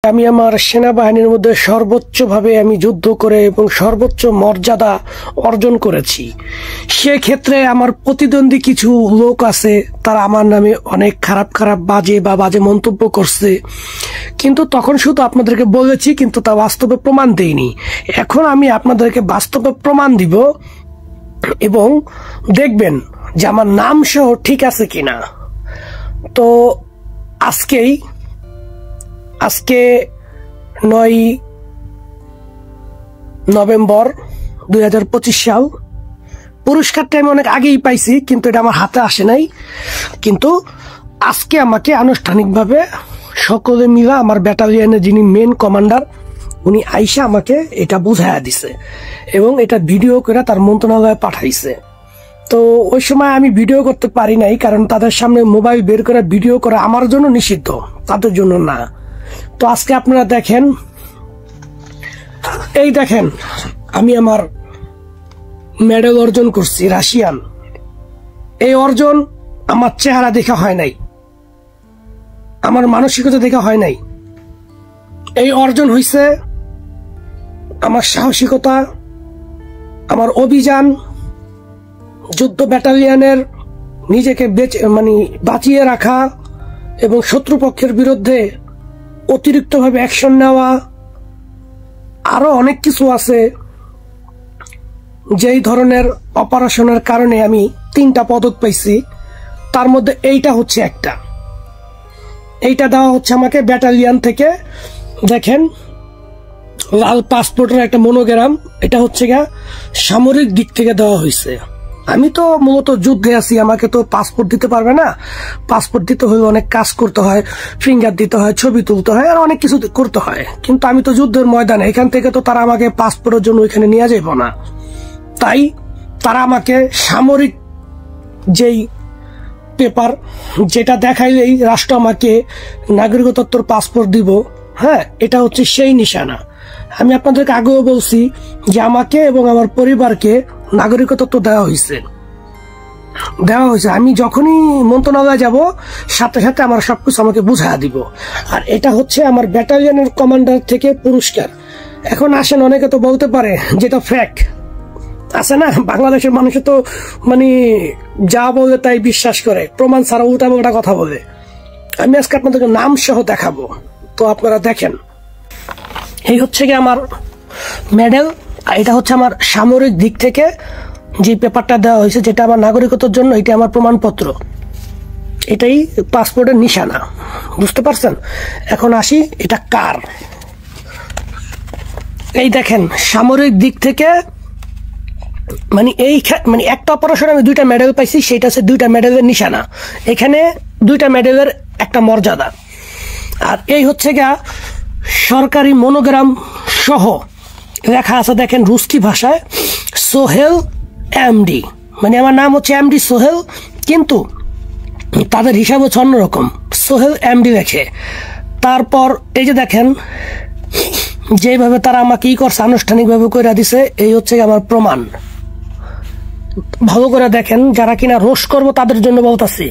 আমি আমার সেনাবাহিনীর মধ্যে সর্বোচ্চভাবে আমি যুদ্ধ করে এবং সর্বোচ্চ মর্যাদা অর্জন করেছি। সেক্ষেত্রে আমার প্রতিদ্বন্দ্বী কিছু লোক আছে, তারা আমার নামে অনেক খারাপ খারাপ বাজে মন্তব্য করছে, কিন্তু তখন শুধু আপনাদেরকে বলেছি, কিন্তু তা বাস্তবে প্রমাণ দেইনি। এখন আমি আপনাদেরকে বাস্তবে প্রমাণ দিব এবং দেখবেন যে আমার নাম সহ ঠিক আছে কিনা। তো আজকে 9 নভেম্বর 2025 সাল। পুরস্কারটা আমি অনেক আগেই পাইছি, কিন্তু এটা আমার হাতে আসে নাই। কিন্তু আজকে আমাকে আনুষ্ঠানিকভাবে সকলে মিলে আমার ব্যাটালিয়নের যিনি মেন কমান্ডার, উনি আইসা আমাকে এটা বুঝাইয়া দিছে এবং এটা ভিডিও করে তার মন্ত্রণালয়ে পাঠাইছে। তো ওই সময় আমি ভিডিও করতে পারি নাই, কারণ তাদের সামনে মোবাইল বের করে ভিডিও করা আমার জন্য নিষিদ্ধ, তাদের জন্য না। তো আজকে আপনারা দেখেন, এই দেখেন আমি আমার মেডেল অর্জন করছি রাশিয়ান। এই অর্জন আমার চেহারা দেখা হয় নাই, আমার মানসিকতা দেখা হয় নাই। এই অর্জন হইছে আমার সাহসিকতা, আমার অভিযান, যুদ্ধ ব্যাটালিয়নের নিজেকে বাঁচিয়ে রাখা এবং শত্রুপক্ষের বিরুদ্ধে অতিরিক্তভাবে অ্যাকশন নেওয়া, আরো অনেক কিছু আছে। যেই ধরনের অপারেশনের কারণে আমি 3টা পদক পাইছি, তার মধ্যে এইটা হচ্ছে একটা। এইটা দেওয়া হচ্ছে আমাকে ব্যাটালিয়ন থেকে। দেখেন লাল পাসপোর্টের একটা মনোগ্রাম, এটা হচ্ছে সামরিক দিক থেকে দেওয়া হয়েছে। আমি তো মূলত যুদ্ধে আছি, আমাকে তো পাসপোর্ট দিতে পারবে না। পাসপোর্ট দিতে হলে অনেক কাজ করতে হয়, ফিঙ্গার দিতে হয়, ছবি তুলতে হয়, আর অনেক কিছু করতে হয়। কিন্তু আমি তো যুদ্ধের ময়দানে, এখান থেকে তো তারা আমাকে পাসপোর্টের জন্য ওইখানে নিয়ে যাইব না। তাই তারা আমাকে সামরিক যেই পেপার, যেটা দেখাইলেই রাষ্ট্র আমাকে নাগরিকত্বর পাসপোর্ট দিব, হ্যাঁ, এটা হচ্ছে সেই নিশানা। আমি আপনাদেরকে আগেও বলছি যে আমাকে এবং আমার পরিবারকে নাগরিকত্ব দেওয়া হয়েছে। আমি যখনই মন্ত্রণালয়ে যাব, সাথে সাথে আমার সবকিছু আমাকে বুঝা দিব। আর এটা হচ্ছে আমার ব্যাটালিয়নের কমান্ডার থেকে পুরস্কার। এখন আসেন, অনেকে তো বলতে পারে যেটা ফ্যাক আছে না, বাংলাদেশের মানুষ তো যা বলে তাই বিশ্বাস করে, প্রমাণ ছাড়া উল্টা কথা বলে। আমি আজকে আপনাদেরকে নাম সহ দেখাবো, তো আপনারা দেখেন। এই হচ্ছে আমার মেডেল, আর এটা হচ্ছে আমার সামরিক দিক থেকে যে পেপারটা দেওয়া হয়েছে, যেটা আমার নাগরিকত্বের জন্য, এটা আমার প্রমাণপত্র, এটাই পাসপোর্টের নিশানা। বুঝতে পারছেন? এখন আসি, এটা কার। এই দেখেন সামরিক দিক থেকে একটা অপারেশনে আমি 2টা মেডেল পাইছি, সেটা হচ্ছে 2টা মেডেলের নিশানা। এখানে 2টা মেডেলের একটা মর্যাদা। আর এই হচ্ছে সরকারি মনোগ্রাম সহ লেখা আছে, দেখেন রুস্কি ভাষায়, সোহেল এমডি। আমার নাম হচ্ছে এমডি সোহেল, কিন্তু তাদের হিসাব হচ্ছে অন্যরকম, সোহেল এমডি লেখে। তারপর এই যে দেখেন যেভাবে তারা আমাকে করছে, আনুষ্ঠানিকভাবে করে দিছে, এই হচ্ছে আমার প্রমাণ। ভালো করে দেখেন, যারা কিনা রোষ করবো তাদের জন্য বলতেছি,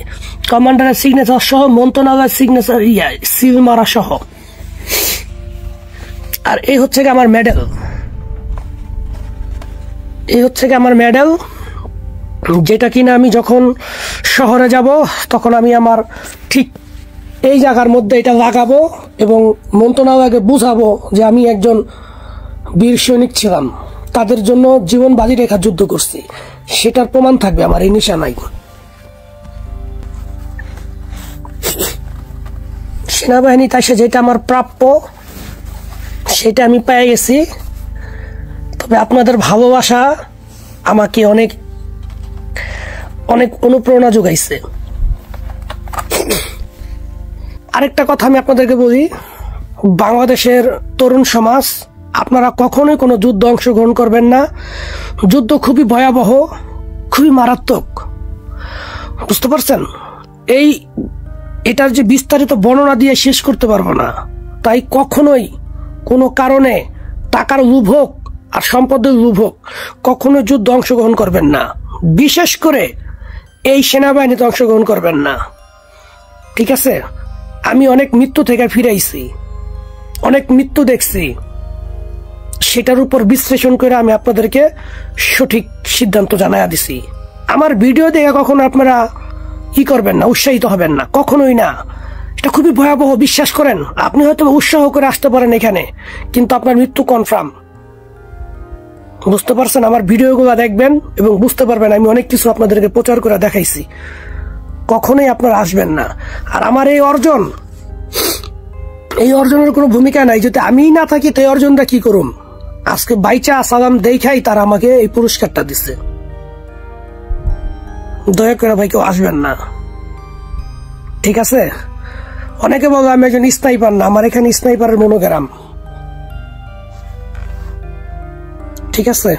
কমান্ডারের সিগনেচার সহ, মন্ত্রণালয়ের সিগনেচার সিল মারা সহ। আর এই হচ্ছে আমার মেডেল, যেটা কিনা আমি যখন শহরে যাব, তখন আমি আমার ঠিক এই জায়গার মধ্যে এটা লাগাবো এবং মন্ত্রণালয়কে বুঝাবো যে আমি একজন বীর সৈনিক ছিলাম, তাদের জন্য জীবন বাজি রেখা যুদ্ধ করছি, সেটার প্রমাণ থাকবে আমার এই নিশানায়। সেনাবাহিনী তাই যেটা আমার প্রাপ্য, সেটা আমি পেয়ে গেছি। তবে আপনাদের ভালোবাসা আমাকে অনেক অনেক অনুপ্রেরণা যোগাইছে। আরেকটা কথা আমি আপনাদেরকে বলি, বাংলাদেশের তরুণ সমাজ, আপনারা কখনোই কোনো যুদ্ধ অংশগ্রহণ করবেন না। যুদ্ধ খুবই ভয়াবহ, খুবই মারাত্মক। বুঝতে পারছেন? এটার যে বিস্তারিত বর্ণনা দিয়ে শেষ করতে পারবো না। তাই কখনোই কোনো কারণে টাকার লোভ হোক আর সম্পদের লোভ হোক, কখনো যুদ্ধ অংশগ্রহণ করবেন না। বিশেষ করে এই সেনাবাহিনীতে অংশগ্রহণ করবেন না, ঠিক আছে? আমি অনেক মৃত্যু থেকে ফিরাইছি, অনেক মৃত্যু দেখছি, সেটার উপর বিশ্লেষণ করে আমি আপনাদেরকে সঠিক সিদ্ধান্ত জানাইয়া দিছি। আমার ভিডিও দেখে কখনো আপনারা কি করবেন না, উৎসাহিত হবেন না, কখনোই না। এটা খুবই ভয়াবহ, বিশ্বাস করেন। আপনি হয়তো উৎসাহ করে আসতে পারেন এখানে, কিন্তু আপনার মৃত্যু কনফার্ম। বুঝতে পারছেন? আমার ভিডিওগুলো দেখবেন এবং বুঝতে পারবেন আমি অনেক কিছু আপনাদেরকে প্রচার করে দেখাইছি। কখনোই আপনারা আসবেন না। আর আমার এই অর্জনের কোনো ভূমিকা নাই। যদি আমিই না থাকি তো এই অর্জনটা কি করুম? আজকে বাইচা সালাম দেখাই তারা আমাকে এই পুরস্কারটা দিচ্ছে। দয়া করে ভাই কেউ আসবেন না, ঠিক আছে? অনেকে বলে আমি একজন স্নাইপার না, আমার এখানে স্নাইপারের মনোগ্রাম, ঠিক আছে?